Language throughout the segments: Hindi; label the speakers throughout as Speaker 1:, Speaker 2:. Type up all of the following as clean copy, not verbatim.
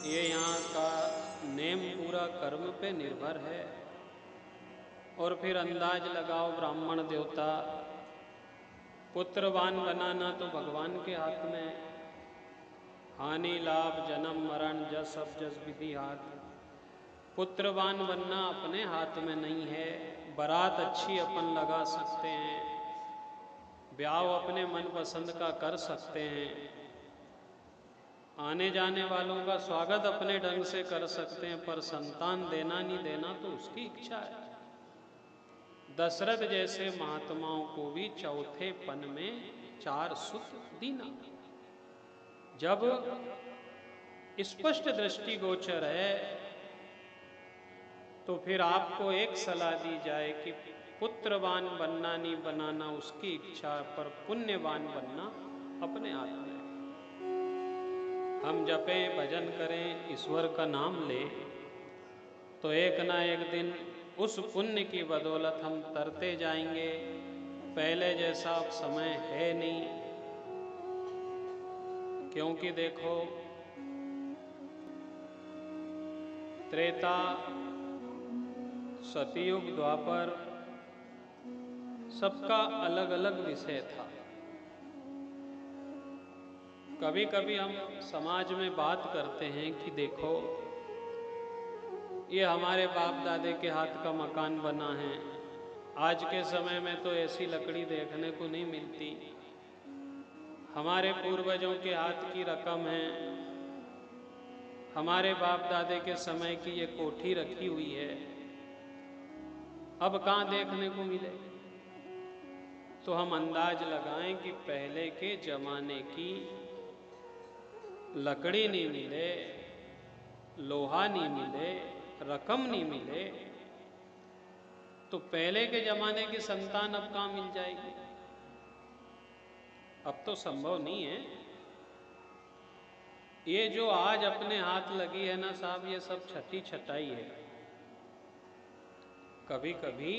Speaker 1: ये यहाँ का नेम पूरा कर्म पे निर्भर है। और फिर अंदाज लगाओ, ब्राह्मण देवता पुत्रवान बनाना तो भगवान के हाथ में है। हानि लाभ जन्म मरण जस अब जस विधि हाथ। पुत्रवान बनना अपने हाथ में नहीं है। बारात अच्छी अपन लगा सकते हैं, ब्याह अपने मन पसंद का कर सकते हैं, आने जाने वालों का स्वागत अपने ढंग से कर सकते हैं, पर संतान देना नहीं देना तो उसकी इच्छा है। दशरथ जैसे महात्माओं को भी चौथे पन में 4 सुत दीना। जब स्पष्ट दृष्टि गोचर है तो फिर आपको एक सलाह दी जाए कि पुत्रवान बनना नहीं बनाना उसकी इच्छा, पर पुण्यवान बनना अपने हाथ में। हम जपें भजन करें ईश्वर का नाम ले तो एक ना एक दिन उस पुण्य की बदौलत हम तरते जाएंगे। पहले जैसा अब समय है नहीं, क्योंकि देखो त्रेता सतयुग द्वापर सबका अलग अलग विषय था। कभी कभी हम समाज में बात करते हैं कि देखो ये हमारे बाप दादे के हाथ का मकान बना है, आज के समय में तो ऐसी लकड़ी देखने को नहीं मिलती। हमारे पूर्वजों के हाथ की रकम है, हमारे बाप दादे के समय की ये कोठी रखी हुई है, अब कहाँ देखने को मिले। तो हम अंदाज लगाएं कि पहले के जमाने की लकड़ी नहीं मिले, लोहा नहीं मिले, रकम नहीं मिले, तो पहले के जमाने की संतान अब कहाँ मिल जाएगी। अब तो संभव नहीं है। ये जो आज अपने हाथ लगी है ना साहब, ये सब छठी छटाई है। कभी कभी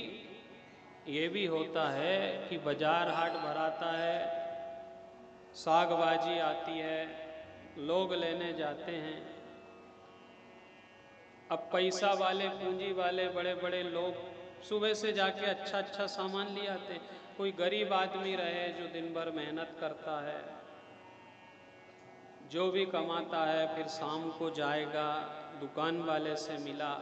Speaker 1: ये भी होता है कि बाजार हाट भराता है, साग बाजी आती है, लोग लेने जाते हैं। अब पैसा वाले पूंजी वाले बड़े बड़े लोग सुबह से जाके अच्छा अच्छा सामान ले आते। कोई गरीब आदमी रहे जो दिन भर मेहनत करता है, जो भी कमाता है, फिर शाम को जाएगा, दुकान वाले से मिला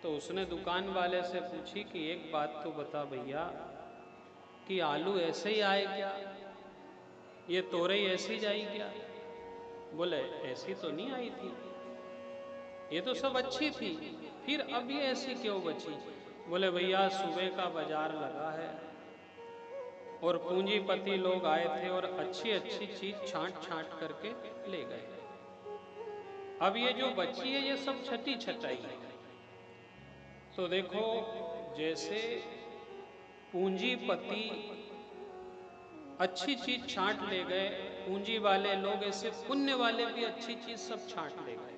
Speaker 1: तो उसने दुकान वाले से पूछी कि एक बात तो बता भैया कि आलू ऐसे ही आए क्या, ये तोरई ऐसी जाई क्या। बोले ऐसी तो नहीं आई थी, ये तो सब अच्छी थी, फिर अब ये ऐसी क्यों बची। बोले भैया सुबह का बाजार लगा है और पूंजीपति लोग आए थे और अच्छी अच्छी चीज छांट छांट करके ले गए, अब ये जो बची है ये सब छठी छटाई है। तो देखो जैसे पूंजीपति अच्छी चीज छांट ले गए, पूंजी वाले लोग ऐसे पुण्य वाले भी अच्छी चीज सब छांट ले गए।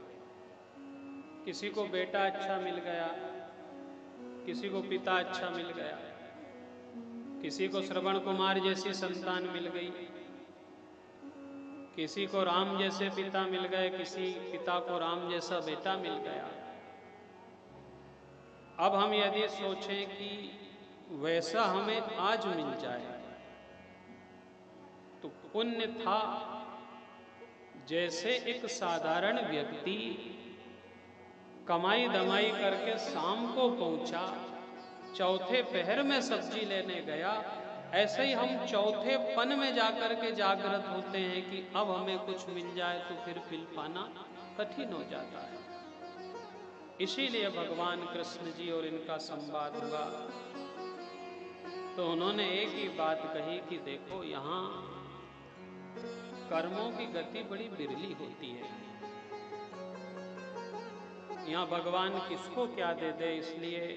Speaker 1: किसी को बेटा अच्छा मिल गया, किसी को पिता अच्छा मिल गया, किसी को श्रवण कुमार जैसी संतान मिल गई, किसी को राम जैसे पिता मिल गए, किसी पिता को राम जैसा बेटा मिल गया। अब हम यदि सोचें कि वैसा हमें आज मिल जाए तो पुण्य था। जैसे एक साधारण व्यक्ति कमाई दमाई करके शाम को पहुंचा, चौथे पहर में सब्जी लेने गया, ऐसे ही हम चौथे पन में जाकर के जागृत होते हैं कि अब हमें कुछ मिल जाए तो फिर मिल पाना कठिन हो जाता है। इसीलिए भगवान कृष्ण जी और इनका संवाद हुआ तो उन्होंने एक ही बात कही कि देखो यहाँ कर्मों की गति बड़ी बिरली होती है, यहाँ भगवान किसको क्या दे दे, इसलिए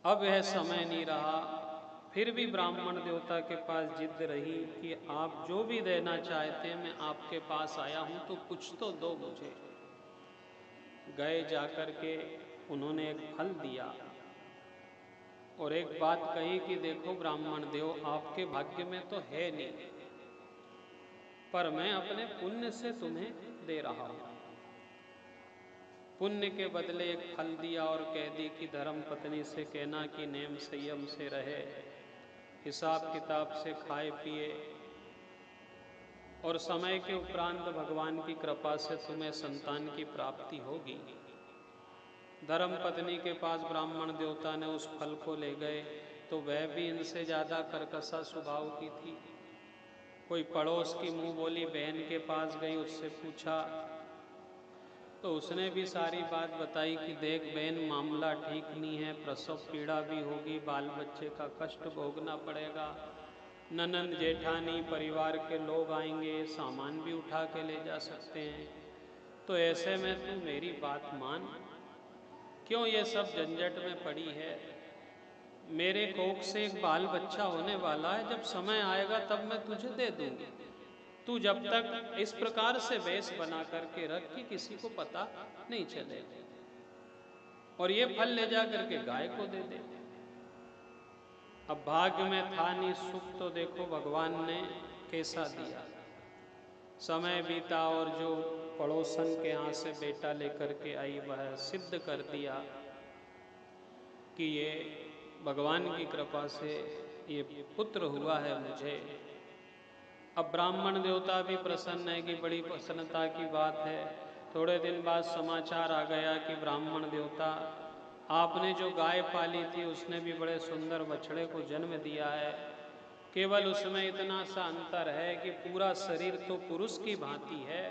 Speaker 1: अब यह समय नहीं रहा। फिर भी ब्राह्मण देवता के पास जिद रही कि आप जो भी देना चाहते हैं मैं आपके पास आया हूं तो कुछ तो दो मुझे। गए जाकर के उन्होंने एक फल दिया और एक बात कही कि देखो ब्राह्मण देव आपके भाग्य में तो है नहीं, पर मैं अपने पुण्य से तुम्हें दे रहा हूं। पुण्य के बदले एक फल दिया और कह दी कि धर्म पत्नी से कहना कि नेम संयम से रहे, हिसाब किताब से खाए पिए, और समय के उपरांत भगवान की कृपा से तुम्हें संतान की प्राप्ति होगी। धर्म पत्नी के पास ब्राह्मण देवता ने उस फल को ले गए तो वह भी इनसे ज्यादा कर्कशा स्वभाव की थी। कोई पड़ोस की मुंह बोली बहन के पास गई, उससे पूछा तो उसने भी सारी बात बताई कि देख बहन, मामला ठीक नहीं है, प्रसव पीड़ा भी होगी, बाल बच्चे का कष्ट भोगना पड़ेगा, ननंद जेठानी परिवार के लोग आएंगे, सामान भी उठा के ले जा सकते हैं, तो ऐसे में तू मेरी बात मान, क्यों ये सब झंझट में पड़ी है। मेरे कोख से एक बाल बच्चा होने वाला है, जब समय आएगा तब मैं तुझे दे दूंगी। तू जब तक इस प्रकार से वेश बना करके रख कि किसी को पता नहीं चले, और ये फल ले जा करके गाय को दे दे। अब भाग्य में था नहीं सुख, तो देखो भगवान ने कैसा दिया। समय बीता और जो पड़ोसन के यहाँ से बेटा लेकर के आई वह सिद्ध कर दिया कि ये भगवान की कृपा से ये पुत्र हुआ है मुझे। अब ब्राह्मण देवता भी प्रसन्न है कि बड़ी प्रसन्नता की बात है। थोड़े दिन बाद समाचार आ गया कि ब्राह्मण देवता, आपने जो गाय पाली थी उसने भी बड़े सुंदर बछड़े को जन्म दिया है, केवल उसमें इतना सा अंतर है कि पूरा शरीर तो पुरुष की भांति है,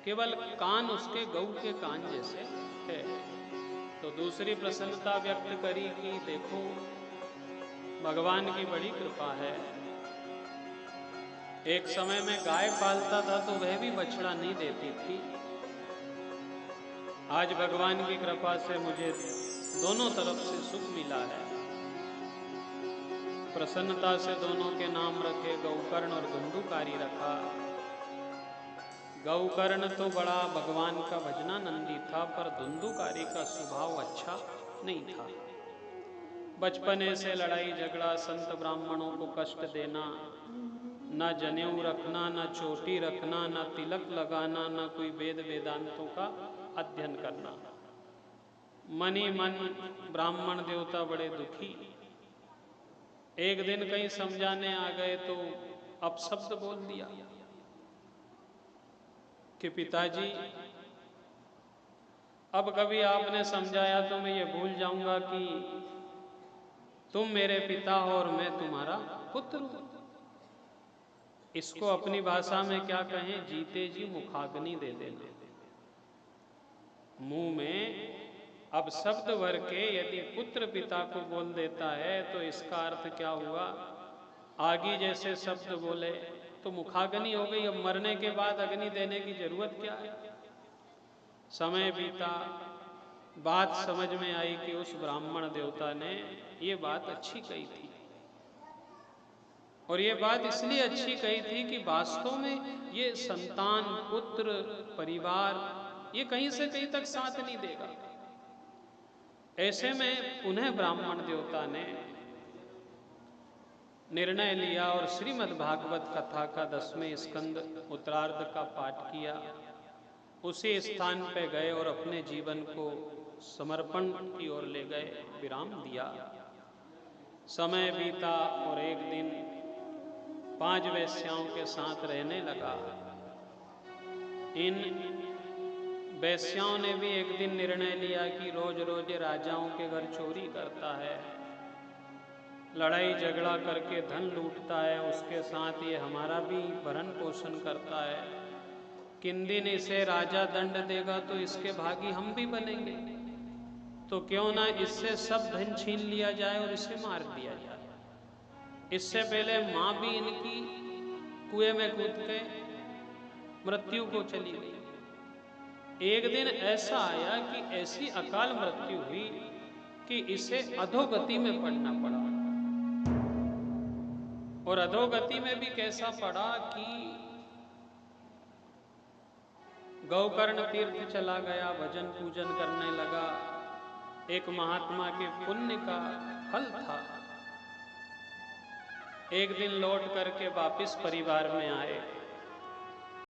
Speaker 1: केवल कान उसके गऊ के कान जैसे है। तो दूसरी प्रसन्नता व्यक्त करी कि देखो भगवान की बड़ी कृपा है। एक समय में गाय पालता था तो वह भी बछड़ा नहीं देती थी, आज भगवान की कृपा से मुझे दोनों तरफ से सुख मिला है। प्रसन्नता से दोनों के नाम रखे, गौकर्ण और धुंधुकारी रखा। गौकर्ण तो बड़ा भगवान का भजनानंदी था, पर धुंधुकारी का स्वभाव अच्छा नहीं था। बचपने से लड़ाई झगड़ा, संत ब्राह्मणों को कष्ट देना, ना जनेऊ रखना, ना चोटी रखना, ना तिलक लगाना, ना कोई वेद वेदांतों का अध्ययन करना। मन ही मन ब्राह्मण देवता बड़े दुखी। एक दिन कहीं समझाने आ गए तो अपशब्द बोल दिया कि पिताजी अब कभी आपने समझाया तो मैं ये भूल जाऊंगा कि तुम मेरे पिता हो और मैं तुम्हारा पुत्र हूं। इसको अपनी भाषा में क्या कहें, जीते जी मुखाग्नि दे देना। मुंह में अब शब्द भर के यदि पुत्र पिता को बोल देता है तो इसका अर्थ क्या हुआ, आगे जैसे शब्द बोले तो मुखाग्नि हो गई। अब मरने के बाद अग्नि देने की जरूरत क्या है। समय बीता, बात समझ में आई कि उस ब्राह्मण देवता ने ये बात अच्छी कही थी, और ये बात इसलिए अच्छी कही थी कि वास्तव में ये संतान, पुत्र, परिवार ये कहीं से कहीं तक साथ नहीं देगा। ऐसे में उन्हें ब्राह्मण देवता ने निर्णय लिया और श्रीमद् भागवत कथा का 10वें स्कंद उत्तरार्ध का पाठ किया। उसी स्थान पे गए और अपने जीवन को समर्पण की ओर ले गए, विराम दिया। समय बीता और एक दिन 5 वेश्याओं के साथ रहने लगा। इन वेश्याओं ने भी एक दिन निर्णय लिया कि रोज रोज राजाओं के घर चोरी करता है, लड़ाई झगड़ा करके धन लूटता है, उसके साथ ये हमारा भी भरण पोषण करता है। किन दिन इसे राजा दंड देगा तो इसके भागी हम भी बनेंगे, तो क्यों ना इससे सब धन छीन लिया जाए और इसे मार दिया जाए। इससे पहले मां भी इनकी कुएं में कूद के मृत्यु को चली गई। एक दिन ऐसा आया कि ऐसी अकाल मृत्यु हुई कि इसे अधोगति में पड़ना पड़ा। और अधोगति में भी कैसा पड़ा कि गौकर्ण तीर्थ चला गया, भजन पूजन करने लगा। एक महात्मा के पुण्य का फल था। एक दिन लौट करके वापिस परिवार में आए।